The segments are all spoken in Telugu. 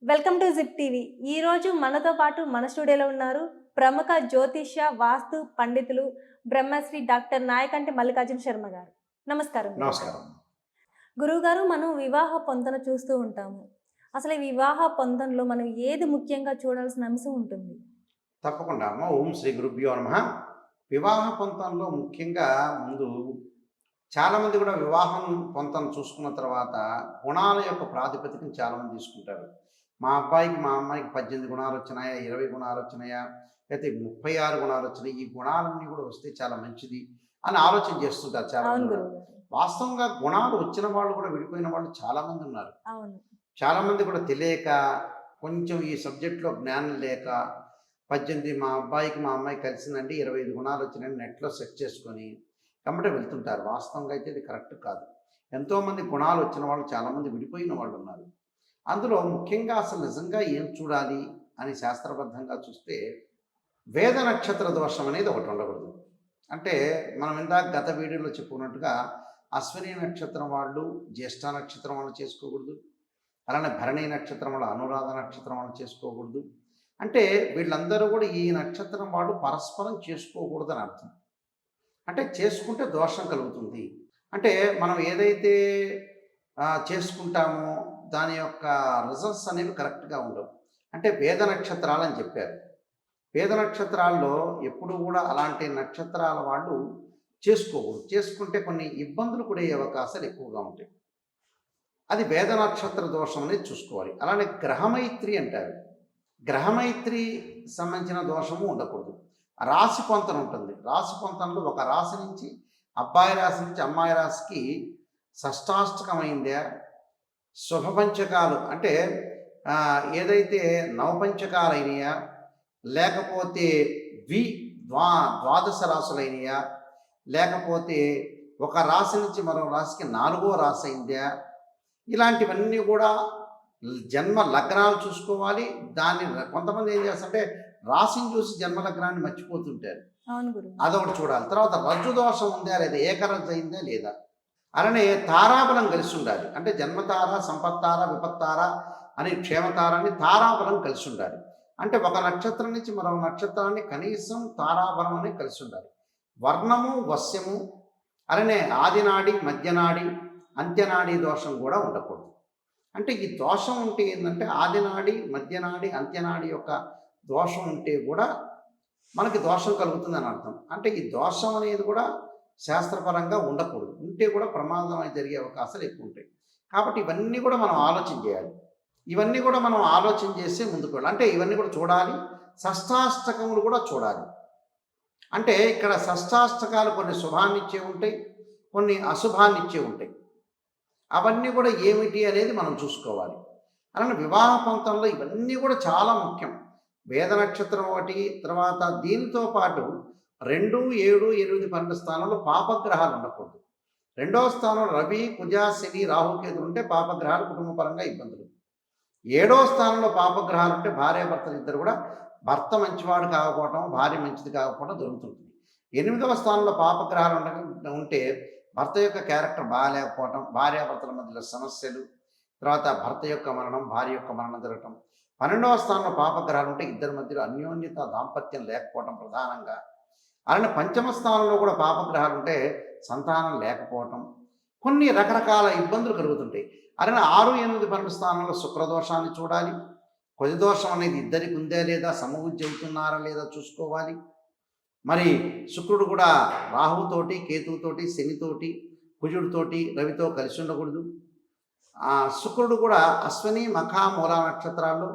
Welcome to zip TV. ఈ రోజు మనతో పాటు మన స్టూడియోలో ఉన్నారు ప్రముఖ జ్యోతిష్య వాస్తు పండితులు బ్రహ్మశ్రీ డాక్టర్ నాయకంటి మల్లికార్జున శర్మ గారు. నమస్కారం. నమస్కారం. గురువుగారు, మనం వివాహ పొంతన చూస్తూ ఉంటాము. అసలు ఈ వివాహ పొంతనలో మనం ఏది ముఖ్యంగా చూడాల్సిన అంశం ఉంటుంది? తప్పకుండా అమ్మ. ఓం శ్రీ గురుభ్యో నమః. వివాహ పొంతనలో ముఖ్యంగా ముందు చాలామంది కూడా వివాహం పొంతన చూసుకున్న తర్వాత గుణాల యొక్క ప్రాతిపదికను చాలామంది తీసుకుంటారు. మా అబ్బాయికి మా అమ్మాయికి 18 గుణాలు వచ్చినాయా, 20 గుణాలు వచ్చినాయా, లేకపోతే 36 గుణాలు వచ్చినాయి, ఈ గుణాలన్నీ కూడా వస్తే చాలా మంచిది అని ఆలోచన చేస్తుంటారు అవును చాలామంది కూడా. గురువుగారు. వాస్తవంగా గుణాలు వచ్చిన వాళ్ళు కూడా విడిపోయిన వాళ్ళు చాలామంది ఉన్నారు. అవును. చాలామంది కూడా తెలియక, కొంచెం ఈ సబ్జెక్ట్లో జ్ఞానం లేక 18 మా అబ్బాయికి మా అమ్మాయి కలిసిందండి, 25 గుణాలు వచ్చినాయని నెట్లో సెర్చ్ చేసుకొని వెంబడే వెళ్తుంటారు. వాస్తవంగా అయితే ఇది కరెక్ట్ కాదు. ఎంతోమంది గుణాలు వచ్చిన వాళ్ళు చాలామంది విడిపోయిన వాళ్ళు ఉన్నారు. అందులో ముఖ్యంగా అసలు నిజంగా ఏం చూడాలి అని శాస్త్రబద్ధంగా చూస్తే వేద నక్షత్ర దోషం అనేది ఒకటి ఉండకూడదు. అంటే మనం ఇందాక గత వీడియోలో చెప్పుకున్నట్టుగా అశ్విని నక్షత్రం వాళ్ళు జ్యేష్ఠ నక్షత్రం వాళ్ళు చేసుకోకూడదు, అలానే భరణి నక్షత్రం వాళ్ళు అనురాధ నక్షత్రం వాళ్ళు చేసుకోకూడదు. అంటే వీళ్ళందరూ కూడా ఈ నక్షత్రం వాళ్ళు పరస్పరం చేసుకోకూడదని అర్థం. అంటే చేసుకుంటే దోషం కలుగుతుంది. అంటే మనం ఏదైతే చేసుకుంటామో దాని యొక్క రిజల్ట్స్ అనేవి కరెక్ట్గా ఉండవు. అంటే వేద నక్షత్రాలు అని చెప్పారు. వేద నక్షత్రాల్లో ఎప్పుడు కూడా అలాంటి నక్షత్రాల వాళ్ళు చేసుకోకూడదు. చేసుకుంటే కొన్ని ఇబ్బందులు కూడా అయ్యే అవకాశాలు ఎక్కువగా ఉంటాయి. అది వేద నక్షత్ర దోషం అనేది చూసుకోవాలి. అలానే గ్రహమైత్రి అంటారు. గ్రహమైత్రి సంబంధించిన దోషము ఉండకూడదు. రాశి పొంతన ఉంటుంది. రాశి పొంతనలో ఒక రాశి నుంచి అబ్బాయి రాశి నుంచి అమ్మాయి రాశికి షష్టాష్టకమైందా, శుభపంచకాలు అంటే ఏదైతే నవపంచకాలు అయినాయా, లేకపోతే ద్వాదశ రాశులైనయా, లేకపోతే ఒక రాశి నుంచి మరో రాశికి 4వ రాశి అయిందా, ఇలాంటివన్నీ కూడా జన్మ లగ్నాలు చూసుకోవాలి. దాన్ని కొంతమంది ఏం చేస్తారంటే రాశిని చూసి జన్మ లగ్నాన్ని మర్చిపోతుంటారు. అదొకటి చూడాలి. తర్వాత రజ్జు దోషం ఉందా లేదా, ఏకరజ్జు అయిందా లేదా, అలానే తారాబలం కలిసి ఉండాలి. అంటే జన్మతార, సంపత్తార, విపత్తార అని క్షేమతారాన్ని తారాబలం కలిసి ఉండాలి. అంటే ఒక నక్షత్రం నుంచి మరో నక్షత్రాన్ని కనీసం తారాబలం అని కలిసి ఉండాలి. వర్ణము, వశ్యము, అలానే ఆదినాడి, మధ్యనాడి, అంత్యనాడి దోషం కూడా ఉండకూడదు. అంటే ఈ దోషం ఉంటే ఏంటంటే ఆదినాడి, మధ్యనాడి, అంత్యనాడి యొక్క దోషం ఉంటే కూడా మనకి దోషం కలుగుతుందని అర్థం. అంటే ఈ దోషం అనేది కూడా శాస్త్రపరంగా ఉండకూడదు. ఉంటే కూడా ప్రమాదం అనేది జరిగే అవకాశాలు ఎక్కువ ఉంటాయి. కాబట్టి ఇవన్నీ కూడా మనం ఆలోచన చేయాలి. ఇవన్నీ కూడా మనం ఆలోచన చేసి ముందుకు వెళ్ళాలి. అంటే ఇవన్నీ కూడా చూడాలి. షష్టాష్టకములు కూడా చూడాలి. అంటే ఇక్కడ షష్టాష్టకాలు కొన్ని శుభాన్ని ఇచ్చే ఉంటాయి, కొన్ని అశుభాన్ని ఇచ్చే ఉంటాయి. అవన్నీ కూడా ఏమిటి అనేది మనం చూసుకోవాలి. అలానే వివాహ పొంతనలో ఇవన్నీ కూడా చాలా ముఖ్యం. వేద నక్షత్రం ఒకటి, తర్వాత దీనితో పాటు 2, 7, 8, 12 స్థానంలో పాపగ్రహాలు ఉండకూడదు. 2వ స్థానంలో రవి, కుజ, శని, రాహుకేతులు ఉంటే పాపగ్రహాలు కుటుంబపరంగా ఇబ్బందులు. 7వ స్థానంలో పాపగ్రహాలు ఉంటే భార్యాభర్తలు ఇద్దరు కూడా భర్త మంచివాడు కాకపోవటం, భార్య మంచిది కాకపోవడం జరుగుతుంటుంది. 8వ స్థానంలో పాపగ్రహాలు ఉంటే భర్త యొక్క క్యారెక్టర్ బాగాలేకపోవటం, భార్యాభర్తల మధ్యలో సమస్యలు, తర్వాత భర్త యొక్క మరణం, భార్య యొక్క మరణం జరగటం. 12వ స్థానంలో పాపగ్రహాలు ఉంటే ఇద్దరి మధ్యలో అన్యోన్యత, దాంపత్యం లేకపోవటం ప్రధానంగా. అలానే 5వ స్థానంలో కూడా పాపగ్రహాలు ఉంటే సంతానం లేకపోవటం, కొన్ని రకరకాల ఇబ్బందులు కలుగుతుంటాయి. అలానే 6, 8, 12 స్థానంలో శుక్రదోషాన్ని చూడాలి. కుజదోషం అనేది ఇద్దరికి ఉందే లేదా, సమవుజ్జి అవుతున్నారా లేదా చూసుకోవాలి. మరి శుక్రుడు కూడా రాహుతోటి, కేతువుతోటి, శనితోటి, కుజుడితోటి, రవితో కలిసి ఉండకూడదు. శుక్రుడు కూడా అశ్విని, మఖ, మూల నక్షత్రాల్లో,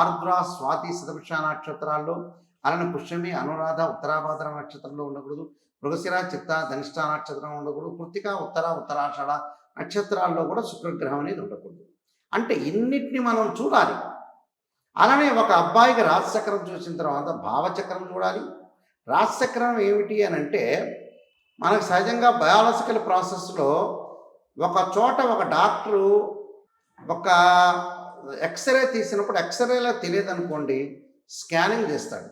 ఆర్ద్ర, స్వాతి, శతభిష నక్షత్రాల్లో, అలానే పుష్యమి, అనురాధ, ఉత్తరాభాద్ర నక్షత్రంలో ఉండకూడదు. మృగశిర, చిత్త, ధనిష్ట నక్షత్రం ఉండకూడదు. కృత్తిక, ఉత్తరాషాఢ నక్షత్రాల్లో కూడా శుక్రగ్రహం అనేది ఉండకూడదు. అంటే ఇన్నిటిని మనం చూడాలి. అలానే ఒక అబ్బాయికి రాశిచక్రం చూసిన తర్వాత భావచక్రం చూడాలి. రాశిచక్రం ఏమిటి అని అంటే మనకు సహజంగా బయాలజికల్ ప్రాసెస్లో ఒక చోట ఒక డాక్టరు ఒక ఎక్స్రే తీసినప్పుడు ఎక్స్రేలో తెలియదు అనుకోండి, స్కానింగ్ చేస్తాడు.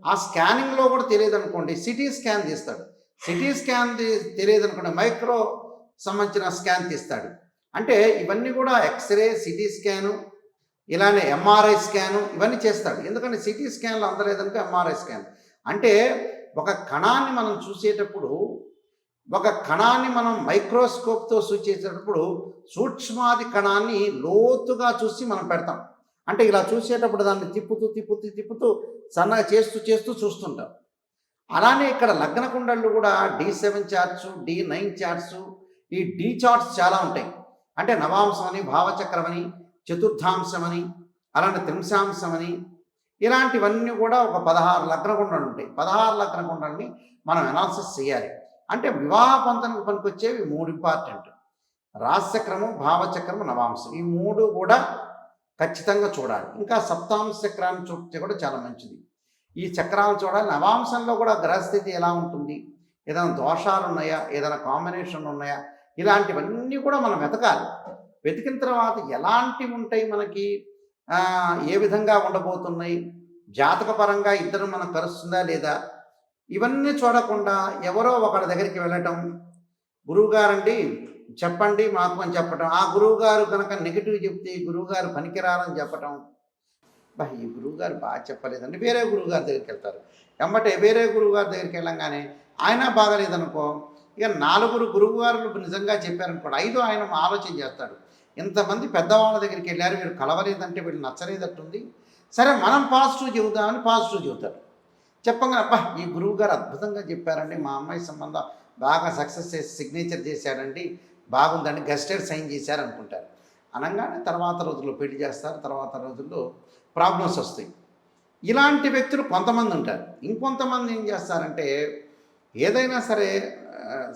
ఆ స్కానింగ్లో కూడా తెలియదు అనుకోండి, సిటీ స్కాన్ తీస్తాడు. సిటీ స్కాన్ తెలియదు అనుకోండి, మైక్రో సంబంధించిన స్కాన్ తీస్తాడు. అంటే ఇవన్నీ కూడా ఎక్స్రే, సిటీ స్కాను, ఇలానే ఎంఆర్ఐ స్కాను ఇవన్నీ చేస్తాడు. ఎందుకంటే సిటీ స్కాన్లో అందలేదనుకో ఎంఆర్ఐ స్కాన్. అంటే ఒక కణాన్ని మనం చూసేటప్పుడు ఒక కణాన్ని మనం మైక్రోస్కోప్తో చూసేటప్పుడు సూక్ష్మాది కణాన్ని లోతుగా చూసి మనం పెడతాం. అంటే ఇలా చూసేటప్పుడు దాన్ని తిప్పుతూ సన్నగా చేస్తూ చూస్తుంటాం. అలానే ఇక్కడ లగ్న కుండళ్ళు కూడా D7 చార్ట్స్, D9 చార్ట్స్, ఈ డి చార్ట్స్ చాలా ఉంటాయి. అంటే నవాంశం అని, భావచక్రం అని, చతుర్థాంశం అని, అలానే త్రింశాంశం అని, ఇలాంటివన్నీ కూడా ఒక 16 లగ్న కుండలు ఉంటాయి. 16 లగ్న కుండల్ని మనం అనాలిసిస్ చేయాలి. అంటే వివాహ పొంతనకు పనికొచ్చేవి 3 ఇంపార్టెంట్: రాశిచక్రము, భావచక్రము, నవాంశం. ఈ 3 కూడా ఖచ్చితంగా చూడాలి. ఇంకా సప్తాంశ చక్రాన్ని చూస్తే కూడా చాలా మంచిది. ఈ చక్రాలు చూడాలి. నవాంశంలో కూడా గ్రహస్థితి ఎలా ఉంటుంది, ఏదైనా దోషాలు ఉన్నాయా, ఏదైనా కాంబినేషన్ ఉన్నాయా, ఇలాంటివన్నీ కూడా మనం వెతకాలి. వెతికిన తర్వాత ఎలాంటివి ఉంటాయి మనకి, ఏ విధంగా ఉండబోతున్నాయి, జాతకపరంగా ఇద్దరు మనం కలుస్తుందా లేదా, ఇవన్నీ చూడకుండా ఎవరో ఒకరి దగ్గరికి వెళ్ళటం, గురువుగారండి చెప్పండి మాకు అని చెప్పటం, ఆ గురువుగారు కనుక నెగిటివ్ చెప్తే ఈ గురువుగారు పనికిరారని చెప్పటం, ఈ గురువుగారు బాగా చెప్పలేదండి వేరే గురువుగారి దగ్గరికి వెళ్తారు. వెంబటే వేరే గురువుగారి దగ్గరికి వెళ్ళంగానే ఆయన బాగలేదనుకో, ఇక 4 గురువుగారులు నిజంగా చెప్పారనుకోండి, 5 ఆయన ఆలోచన చేస్తాడు. ఇంతమంది పెద్దవాళ్ళ దగ్గరికి వెళ్ళారు, వీళ్ళు కలవలేదంటే వీళ్ళు నచ్చలేదట్టుంది, సరే మనం పాజిటివ్ చెబుదామని పాజిటివ్ చెబుతాడు. చెప్పంగా ఈ గురువుగారు అద్భుతంగా చెప్పారండి, మా అమ్మాయి సంబంధం బాగా సక్సెస్ చేసి సిగ్నేచర్ చేశాడండి, బాగుందండి, గెస్టెడ్ సైన్ చేశారు అనుకుంటారు. అనగానే తర్వాత రోజుల్లో పెళ్లి చేస్తారు, తర్వాత రోజుల్లో ప్రాబ్లమ్స్ వస్తాయి. ఇలాంటి వ్యక్తులు కొంతమంది ఉంటారు. ఇంకొంతమంది ఏం చేస్తారంటే ఏదైనా సరే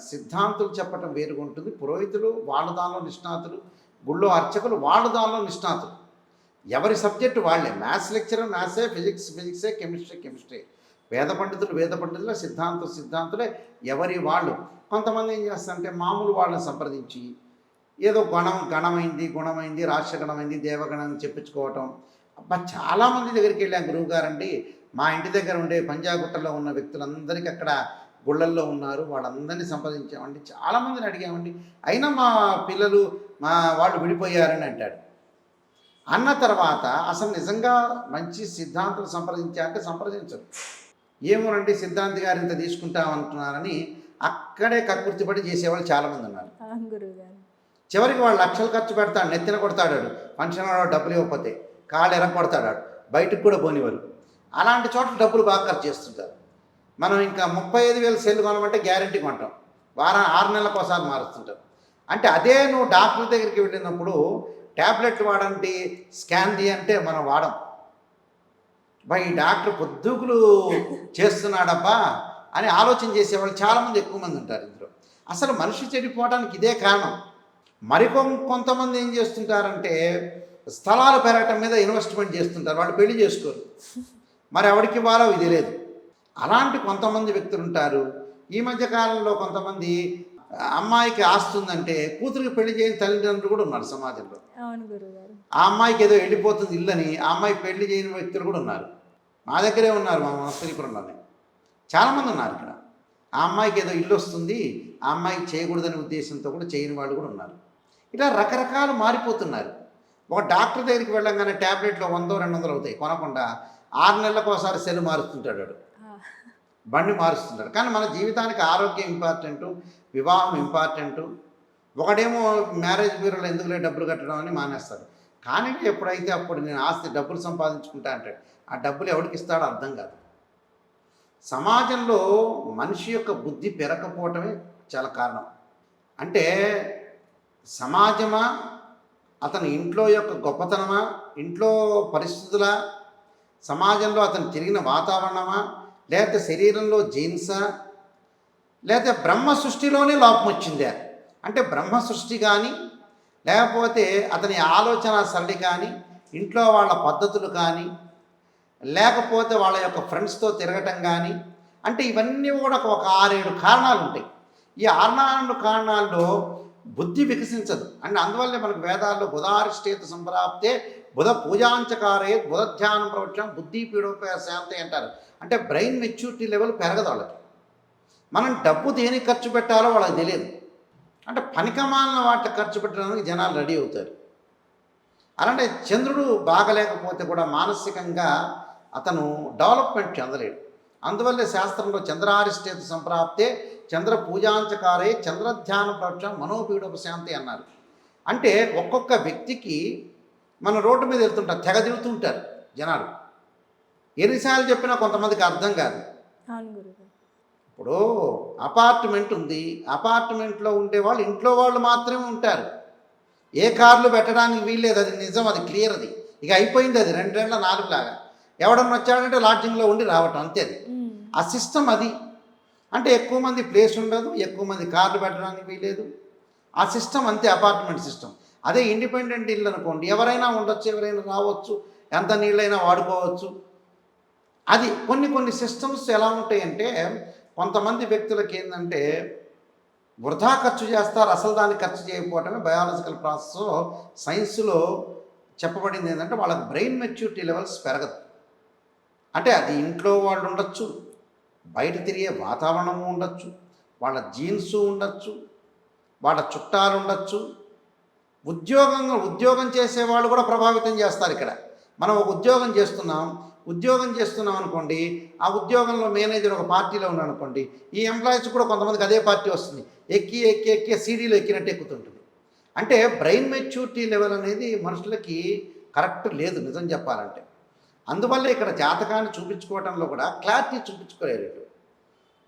సిద్ధాంతులు చెప్పటం వేరుగా ఉంటుంది, పురోహితులు వాళ్ళ దానిలో నిష్ణాతులు, గుళ్ళో అర్చకులు వాళ్ళ దానిలో నిష్ణాతులు. ఎవరి సబ్జెక్టు వాళ్ళే. మ్యాథ్స్ లెక్చరర్ మ్యాథ్సే, ఫిజిక్సే, కెమిస్ట్రీ. వేద పండితులే, సిద్ధాంతులే, ఎవరి వాళ్ళు. కొంతమంది ఏం చేస్తారంటే మామూలు వాళ్ళని సంప్రదించి ఏదో గుణమైంది, రాష్ట్రగణమైంది, దేవగణం చెప్పించుకోవటం. చాలామంది దగ్గరికి వెళ్ళాం, గురువుగారండి మా ఇంటి దగ్గర ఉండే పంజాగుట్టలో ఉన్న వ్యక్తులందరికీ అక్కడ గుళ్ళల్లో ఉన్నారు, వాళ్ళందరినీ సంప్రదించామండి, చాలామందిని అడిగామండి, అయినా మా పిల్లలు మా వాళ్ళు విడిపోయారని అంటాడు. అన్న తర్వాత అసలు నిజంగా మంచి సిద్ధాంతులు సంప్రదించాలంటే సంప్రదించరు. ఏమోనండి సిద్ధాంతి గారు ఇంత తీసుకుంటామంటున్నారని అక్కడే కక్కుర్తిపడి చేసేవాళ్ళు చాలామంది ఉన్నారు. చివరికి వాళ్ళు లక్షలు ఖర్చు పెడతాడు, నెత్తిన కొడతాడు, ఫంక్షన్ డబ్బులు ఇవ్వకపోతే కాళ్ళు ఎరగొడతాడు, బయటకు కూడా పోనివారు. అలాంటి చోట్ల డబ్బులు బాగా ఖర్చు చేస్తుంటారు. మనం ఇంకా 35,000 సెల్లు కొనమంటే గ్యారంటీ కొంటాం, 6 నెలలకు ఒకసారి మారుస్తుంటాం. అంటే అదే నువ్వు డాక్టర్ దగ్గరికి వెళ్ళినప్పుడు ట్యాబ్లెట్లు వాడండి, స్కాన్ ది అంటే మనం వాడం. ఈ డాక్టర్ పొద్దుకులు చేస్తున్నాడబ్బా అని ఆలోచన చేసేవాళ్ళు చాలామంది ఎక్కువ మంది ఉంటారు ఇందులో. అసలు మనిషి చెడిపోవడానికి ఇదే కారణం. కొంతమంది ఏం చేస్తుంటారంటే స్థలాలు పెరగటం మీద ఇన్వెస్ట్మెంట్ చేస్తుంటారు, వాళ్ళు పెళ్లి చేసుకోరు, మరి ఎవరికి ఇవ్వాలో ఇది లేదు. అలాంటి కొంతమంది వ్యక్తులు ఉంటారు. ఈ మధ్య కాలంలో కొంతమంది అమ్మాయికి ఆస్తుందంటే కూతురికి పెళ్లి చేయని తల్లిదండ్రులు కూడా ఉన్నారు సమాజంలో. ఆ అమ్మాయికి ఏదో వెళ్ళిపోతుంది ఇల్లని ఆ అమ్మాయి పెళ్లి చేయని వ్యక్తులు కూడా ఉన్నారు. మా దగ్గరే ఉన్నారు, మా మనస్త్రీపురంలోనే చాలామంది ఉన్నారు. ఇక్కడ ఆ అమ్మాయికి ఏదో ఇల్లు వస్తుంది, ఆ అమ్మాయికి చేయకూడదనే ఉద్దేశంతో కూడా చేయని వాళ్ళు కూడా ఉన్నారు. ఇలా రకరకాలు మారిపోతున్నారు. ఒక డాక్టర్ దగ్గరికి వెళ్ళంగానే ట్యాబ్లెట్లో 100-200 అవుతాయి, కొనకుండా 6 నెలలకు ఒకసారి సెల్ మారుస్తుంటాడు, బండి మారుస్తుంటాడు. కానీ మన జీవితానికి ఆరోగ్యం ఇంపార్టెంటు, వివాహం ఇంపార్టెంటు. ఒకడేమో మ్యారేజ్ బ్యూరోలో ఎందుకులే డబ్బులు కట్టడం అని మానేస్తాడు. కానీ ఎప్పుడైతే అప్పుడు నేను ఆస్తి డబ్బులు సంపాదించుకుంటా అంటాడు, ఆ డబ్బులు ఎవరికి ఇస్తాడో అర్థం కాదు. సమాజంలో మనిషి యొక్క బుద్ధి పెరగకపోవటమే చాలా కారణం. అంటే సమాజమా, అతని ఇంట్లో యొక్క గొప్పతనమా, ఇంట్లో పరిస్థితుల, సమాజంలో అతను తిరిగిన వాతావరణమా, లేకపోతే శరీరంలో జీన్సా, లేకపోతే బ్రహ్మ సృష్టిలోనే లోపం వచ్చిందా? అంటే బ్రహ్మ సృష్టి కానీ, లేకపోతే అతని ఆలోచన సరళి కానీ, ఇంట్లో వాళ్ళ పద్ధతులు కానీ, లేకపోతే వాళ్ళ యొక్క ఫ్రెండ్స్తో తిరగటం కానీ, అంటే ఇవన్నీ కూడా ఒక 6-7 కారణాలు ఉంటాయి. ఈ 6 కారణాల్లో బుద్ధి వికసించదు. అంటే అందువల్లే మనకు వేదాల్లో బుధారిష్టేత సంప్రాప్తే బుధ పూజాంచకారే బుధ ధ్యానం ప్రవచనం బుద్ధి పీడోపయ శాంతి అంటారు. అంటే బ్రెయిన్ మెచ్యూరిటీ లెవెల్ పెరగదు వాళ్ళకి. మనం డబ్బు దేనికి ఖర్చు పెట్టాలో వాళ్ళకి తెలియదు. అంటే పనికమాలిన వాటికి ఖర్చు పెట్టడానికి జనాలు రెడీ అవుతారు. అలానే చంద్రుడు బాగలేకపోతే కూడా మానసికంగా అతను డెవలప్మెంట్ చెందలేడు. అందువల్లే శాస్త్రంలో చంద్రారిష్టేతు సంప్రాప్తే చంద్ర పూజాంచకారే చంద్రధ్యాన పక్షం మనోపీడోపశాంతి అన్నారు. అంటే ఒక్కొక్క వ్యక్తికి మన రోడ్డు మీద వెళ్తుంటారు, తెగ తిరుగుతుంటారు జనాలు. ఎన్నిసార్లు చెప్పినా కొంతమందికి అర్థం కాదు. అవును గురుగారు. ఇప్పుడు అపార్ట్మెంట్ ఉంది, అపార్ట్మెంట్లో ఉండేవాళ్ళు ఇంట్లో వాళ్ళు మాత్రమే ఉంటారు. ఏ కార్లు పెట్టడానికి వీల్లేదు, అది నిజం, అది క్లియర్. అది ఇక అయిపోయింది, అది 2 ఏళ్ళ 4 లాగా. ఎవడన్నా వచ్చాడంటే లాడ్జింగ్లో ఉండి రావటం అంతే. అది ఆ సిస్టమ్ అది. అంటే ఎక్కువ మంది ప్లేస్ ఉండదు, ఎక్కువ మంది కార్లు పెట్టడానికి వీలేదు. ఆ సిస్టమ్ అంతే, అపార్ట్మెంట్ సిస్టమ్. అదే ఇండిపెండెంట్ ఇల్లు అనుకోండి, ఎవరైనా ఉండొచ్చు, ఎవరైనా రావచ్చు, ఎంత నీళ్ళైనా వాడుకోవచ్చు. అది కొన్ని సిస్టమ్స్ ఎలా ఉంటాయంటే, కొంతమంది వ్యక్తులకి ఏంటంటే వృధా ఖర్చు చేస్తారు, అసలు దాన్ని ఖర్చు చేయకపోవటమే బయాలజికల్ ప్రాసెస్లో సైన్స్లో చెప్పబడింది. ఏంటంటే వాళ్ళకి బ్రెయిన్ మెచ్యూరిటీ లెవెల్స్ పెరగదు. అంటే అది ఇంట్లో వాళ్ళు ఉండొచ్చు, బయట తిరిగే వాతావరణము ఉండొచ్చు, వాళ్ళ జీన్స్ ఉండొచ్చు, వాళ్ళ చుట్టాలు ఉండొచ్చు, ఉద్యోగం చేసేవాళ్ళు కూడా ప్రభావితం చేస్తారు. ఇక్కడ మనం ఒక ఉద్యోగం చేస్తున్నాం అనుకోండి, ఆ ఉద్యోగంలో మేనేజర్ ఒక పార్టీలో ఉన్నాడు అనుకోండి, ఈ ఎంప్లాయీస్ కూడా కొంతమందికి అదే పార్టీ వస్తుంది. ఎక్కి సీడీలో ఎక్కినట్టు ఎక్కుతుంటుంది. అంటే బ్రెయిన్ మెచ్యూరిటీ లెవెల్ అనేది మనుషులకి కరెక్ట్ లేదు నిజం చెప్పాలంటే. అందువల్ల ఇక్కడ జాతకాన్ని చూపించుకోవడంలో కూడా క్లారిటీ చూపించుకోలేరు.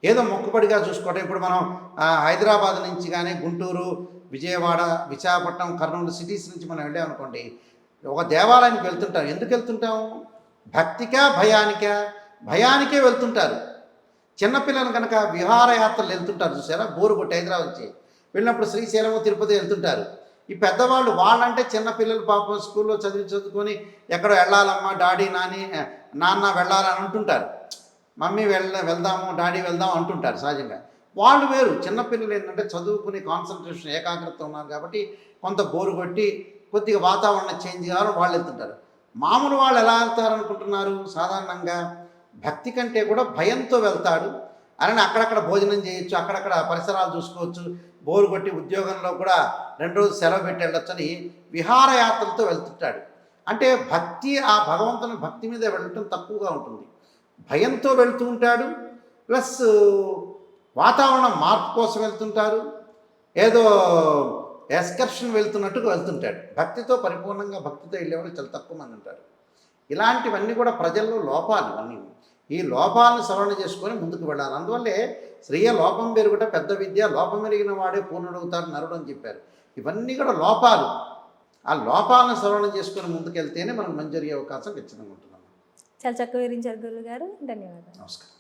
ఏదో మొక్కుబడిగా చూసుకోవటం. ఇప్పుడు మనం హైదరాబాద్ నుంచి కానీ గుంటూరు, విజయవాడ, విశాఖపట్నం, కర్నూలు సిటీస్ నుంచి మనం వెళ్ళామనుకోండి, ఒక దేవాలయానికి వెళ్తుంటాం. ఎందుకు వెళ్తుంటాం? భక్తికా భయానికే వెళ్తుంటారు. చిన్నపిల్లలు కనుక విహారయాత్రలు వెళ్తుంటారు, చూసారా? బోరు కొట్టి హైదరాబాద్ నుంచి వెళ్ళినప్పుడు శ్రీశైలము, తిరుపతి వెళ్తుంటారు. ఈ పెద్దవాళ్ళు వాళ్ళంటే చిన్నపిల్లలు పాపం స్కూల్లో చదువుకొని ఎక్కడో వెళ్ళాలమ్మా, డాడీ నాన్న వెళ్ళాలని అంటుంటారు. మమ్మీ వెళ్దాము, డాడీ వెళ్దాం అంటుంటారు సహజంగా. వాళ్ళు వేరు. చిన్నపిల్లలు ఏంటంటే చదువుకుని కాన్సన్ట్రేషన్, ఏకాగ్రత ఉన్నారు కాబట్టి కొంత బోరు కొట్టి కొద్దిగా వాతావరణం చేంజ్ కావాలని వాళ్ళు వెళ్తుంటారు. మామూలు వాళ్ళు ఎలా వెళ్తారనుకుంటున్నారు? సాధారణంగా భక్తి కంటే కూడా భయంతో వెళ్తాడు. అలానే అక్కడక్కడ భోజనం చేయొచ్చు, అక్కడక్కడ పరిసరాలు చూసుకోవచ్చు, బోరు కొట్టి ఉద్యోగంలో కూడా 2 రోజులు సెలవు పెట్టి వెళ్ళొచ్చని విహారయాత్రలతో వెళ్తుంటాడు. అంటే భక్తి, ఆ భగవంతుని భక్తి మీద వెళ్ళటం తక్కువగా ఉంటుంది. భయంతో వెళ్తూ ఉంటాడు. ప్లస్ వాతావరణం మార్పు కోసం వెళ్తుంటారు. ఏదో ఎక్స్కర్షన్ వెళ్తున్నట్టుగా వెళ్తుంటాడు. భక్తితో పరిపూర్ణంగా భక్తితో వెళ్ళేవాళ్ళు చాలా తక్కువ మంది ఉంటారు. ఇలాంటివన్నీ కూడా ప్రజల్లో లోపాలు. ఇవన్నీ ఈ లోపాలను సవరణ చేసుకొని ముందుకు వెళ్ళాలి. అందువల్లే శ్రీయ లోపం పెరుగుట పెద్ద విద్య, లోపం ఎరిగిన వాడే పూర్ణుడవుతాడు నరుడు అని చెప్పారు. ఇవన్నీ కూడా లోపాలు. ఆ లోపాలను సవరణ చేసుకొని ముందుకెళ్తేనే మనకు మంచి జరిగే అవకాశం ఖచ్చితంగా ఉంటుంది. చాలా చక్కగా వివరించారు గురువు గారు. ధన్యవాదాలు. నమస్కారం.